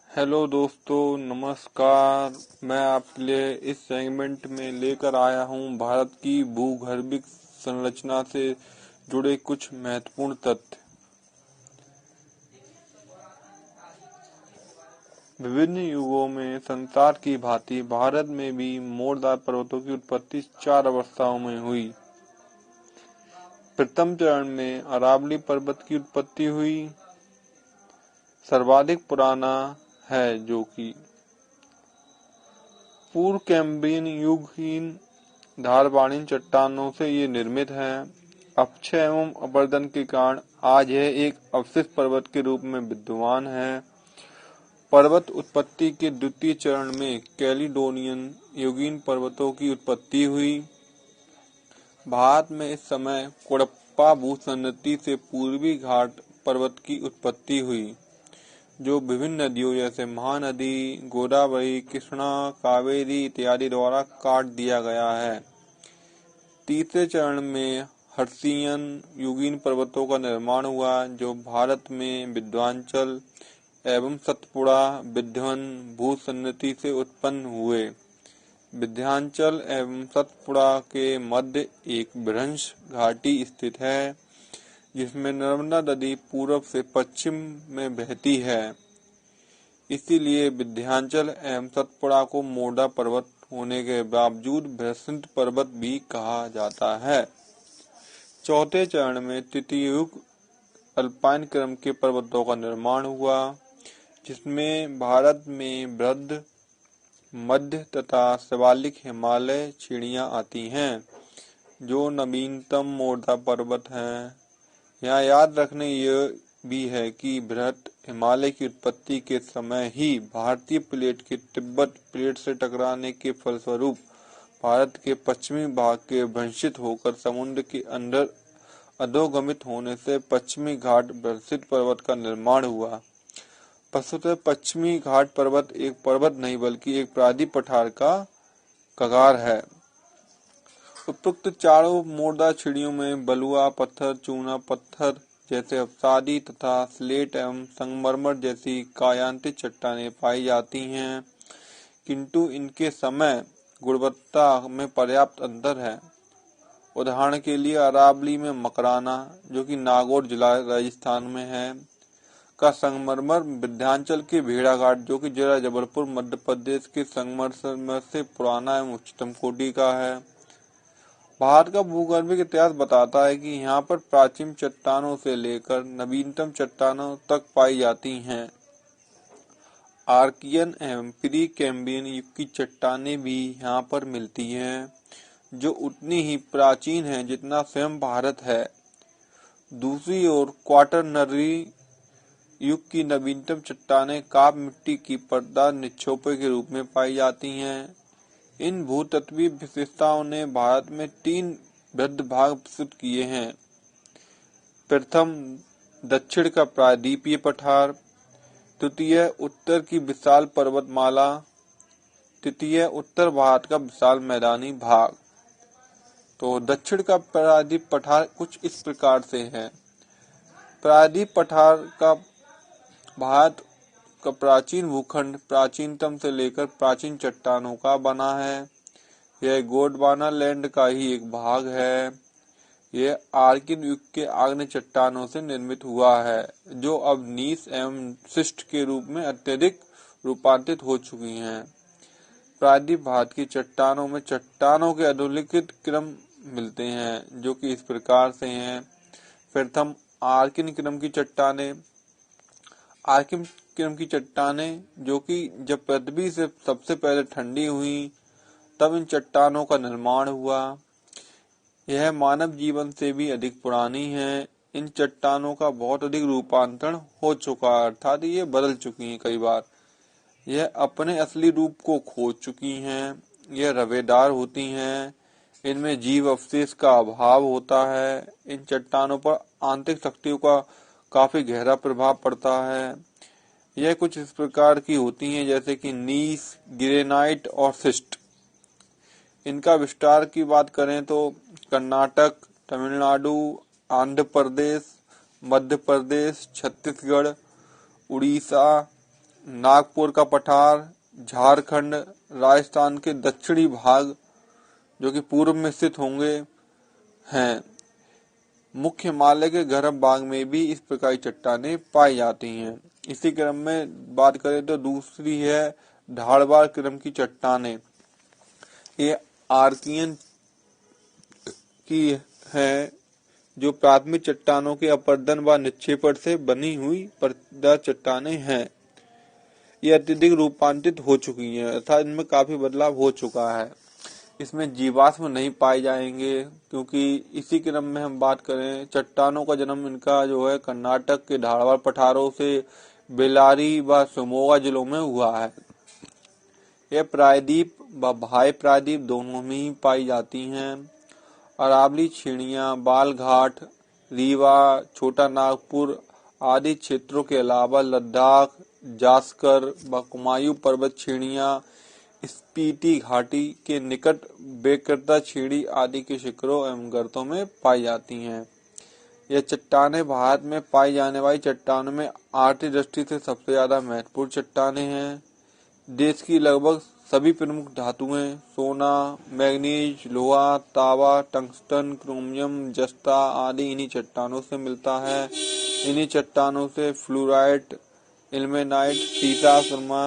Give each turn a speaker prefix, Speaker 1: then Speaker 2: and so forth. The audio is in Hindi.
Speaker 1: हेलो दोस्तों, नमस्कार। मैं आपके लिए इस सेगमेंट में लेकर आया हूं भारत की भूगर्भिक संरचना से जुड़े कुछ महत्वपूर्ण तथ्य। विभिन्न युगों में संसार की भांति भारत में भी मोरदार पर्वतों की उत्पत्ति 4 अवस्थाओं में हुई। प्रथम चरण में अरावली पर्वत की उत्पत्ति हुई। सर्वाधिक पुराना है जो कि पूर्व कैम्ब्रियन युगहीन धारवाड़ीन चट्टानों से ये निर्मित है। अपक्षय एवं अपरदन के कारण आज यह एक अवशिष्ट पर्वत के रूप में विद्यमान है। पर्वत उत्पत्ति के द्वितीय चरण में कैलिडोनियन युगीन पर्वतों की उत्पत्ति हुई। भारत में इस समय कुड़प्पा भूसंरचना से पूर्वी घाट पर्वत की उत्पत्ति हुई, जो विभिन्न नदियों जैसे महानदी, गोदावरी, कृष्णा, कावेरी इत्यादि द्वारा काट दिया गया है। तीसरे चरण में हर्षियन युगीन पर्वतों का निर्माण हुआ, जो भारत में विंध्याचल एवं सतपुड़ा विंध्यवन भूसंरचना से उत्पन्न हुए। विंध्याचल एवं सतपुड़ा के मध्य एक बृहंस घाटी स्थित है, जिसमें नर्मदा नदी पूर्व से पश्चिम में बहती है। इसीलिए विंध्याचल एवं सतपुड़ा को मोरदा पर्वत होने के बावजूद भ्रंशित पर्वत भी कहा जाता है। चौथे चरण में तृतीय युग अल्पाइन क्रम के पर्वतों का निर्माण हुआ, जिसमें भारत में वृद्ध, मध्य तथा शिवालिक हिमालय श्रेणियां आती हैं, जो नवीनतम मोरदा पर्वत हैं। यहाँ याद रखने ये भी है कि बृहत हिमालय की उत्पत्ति के समय ही भारतीय प्लेट के तिब्बत प्लेट से टकराने के फलस्वरूप भारत के पश्चिमी भाग के भ्रंशित होकर समुद्र के अंदर अधोगमित होने से पश्चिमी घाट भ्रंशित पर्वत का निर्माण हुआ। वस्तुतः पश्चिमी घाट पर्वत एक पर्वत नहीं बल्कि एक प्रायद्वीप पठार का कगार है। उपरोक्त चारों मोरदा श्रेणियों में बलुआ पत्थर, चूना पत्थर जैसे अवसादी तथा स्लेट एवं संगमरमर जैसी कायांतित चट्टानें पाई जाती हैं, किंतु इनके समय गुणवत्ता में पर्याप्त अंतर है। उदाहरण के लिए अरावली में मकराना, जो कि नागौर जिला राजस्थान में है, का संगमरमर विंध्याचल के भेड़ाघाट, जो कि जिला जबलपुर मध्य प्रदेश के संगमरमर से पुराना एवं उच्चतम कोटि का है। भारत का भूगर्भिक इतिहास बताता है कि यहाँ पर प्राचीन चट्टानों से लेकर नवीनतम चट्टानों तक पाई जाती हैं। आर्कियन एवं प्री कैम्ब्रियन युग की चट्टानें भी यहाँ पर मिलती हैं, जो उतनी ही प्राचीन हैं जितना स्वयं भारत है। दूसरी ओर क्वाटरनरी युग की नवीनतम चट्टानें काप मिट्टी की पर्दा निक्षेपों के रूप में पाई जाती हैं। इन भूतत्वीय विशेषताओं ने भारत में 3 वृहद भाग विकसित किए हैं। प्रथम, दक्षिण का प्रायद्वीपीय पठार। द्वितीय, उत्तर की विशाल पर्वतमाला। तृतीय, उत्तर भारत का विशाल मैदानी भाग। तो दक्षिण का प्रायद्वीप पठार कुछ इस प्रकार से है। प्रायद्वीप पठार का भारत का प्राचीन भूखंड प्राचीनतम से लेकर प्राचीन चट्टानों का बना है। यह गोंडवाना लैंड का ही एक भाग है। यह आर्कियन युग के आग्नेय चट्टानों से निर्मित हुआ है, जो अब नीस एवं शिस्ट के रूप में अत्यधिक रूपांतरित हो चुकी हैं। प्रायद्वीप भारत की चट्टानों में चट्टानों के अधोलिखित क्रम मिलते हैं, जो कि इस प्रकार से हैं। प्रथम, आर्कियन क्रम की चट्टानें। आर्कियन क्रम की चट्टानें, जो कि जब पृथ्वी से सबसे पहले ठंडी हुई, तब इन चट्टानों का निर्माण हुआ। यह मानव जीवन से भी अधिक पुरानी है। इन चट्टानों का बहुत अधिक रूपांतरण हो चुका है, अर्थात ये बदल चुकी हैं कई बार। यह अपने असली रूप को खो चुकी हैं। यह रवेदार होती हैं। इनमें जीव अवशेष का अभाव होता है। इन चट्टानों पर आंतरिक शक्तियों का काफी गहरा प्रभाव पड़ता है। यह कुछ इस प्रकार की होती हैं जैसे कि नीस, ग्रेनाइट और शिस्ट। इनका विस्तार की बात करें तो कर्नाटक, तमिलनाडु, आंध्र प्रदेश, मध्य प्रदेश, छत्तीसगढ़, उड़ीसा, नागपुर का पठार, झारखंड, राजस्थान के दक्षिणी भाग जो कि पूर्व में स्थित होंगे हैं। मुख्य हिमालय के गर्म भाग में भी इस प्रकार की चट्टानें पाई जाती हैं। इसी क्रम में बात करें तो दूसरी है ढालवार क्रम की चट्टानें। ये आर्कियन की है जो प्राथमिक चट्टानों के अपर्दन व निक्षेपण से बनी हुई पर्दार चट्टानें हैं। ये अत्यधिक रूपांतरित हो चुकी हैं अर्थात इनमें काफी बदलाव हो चुका है। इसमें जीवाश्म नहीं पाए जाएंगे क्योंकि इसी क्रम में हम बात करें चट्टानों का जन्म इनका जो है कर्नाटक के ढालवार पठारों से बेल्लारी व शिवमोगा जिलों में हुआ है। यह प्रायद्वीप व भाई प्रायद्वीप दोनों में ही पाई जाती हैं। अरावली श्रेणियां बालघाट, रीवा, छोटा नागपुर आदि क्षेत्रों के अलावा लद्दाख, जास्कर व कुमायूं पर्वत श्रेणियां स्पीति घाटी के निकट बेकरता श्रेणी आदि के शिखरों एवं गर्तों में पाई जाती हैं। यह चट्टानें भारत में पाई जाने वाली चट्टानों में आर्थिक दृष्टि से सबसे ज्यादा महत्वपूर्ण चट्टानें हैं। देश की लगभग सभी प्रमुख धातुएं सोना, मैग्नीज, लोहा, तांबा, टंगस्टन, क्रोमियम, जस्ता आदि इन्हीं चट्टानों से मिलता है। इन्हीं चट्टानों से फ्लोराइट, इल्मेनाइट, सीसा, सुरमा